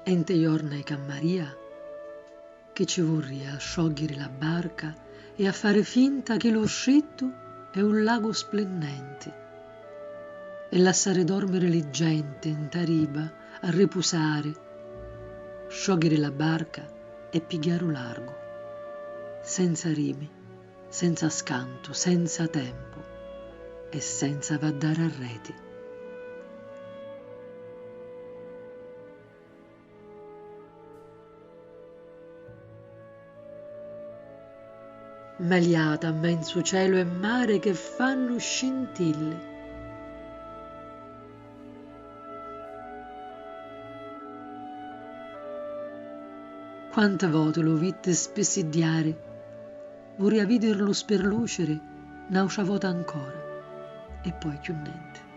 Ente giorni che Maria, che ci vorria a sciogliere la barca e a fare finta che lo scritto è un lago splendente e lasciare dormire le gente in riba a riposare, sciogliere la barca e pigliare largo, senza rimi, senza scanto, senza tempo e senza vaddare a reti. Meliata a mezzo cielo e mare che fanno scintille. Quante volte lo vide spessidiare, vorrei vederlo sperlucere, un'altra volta ancora, e poi più niente.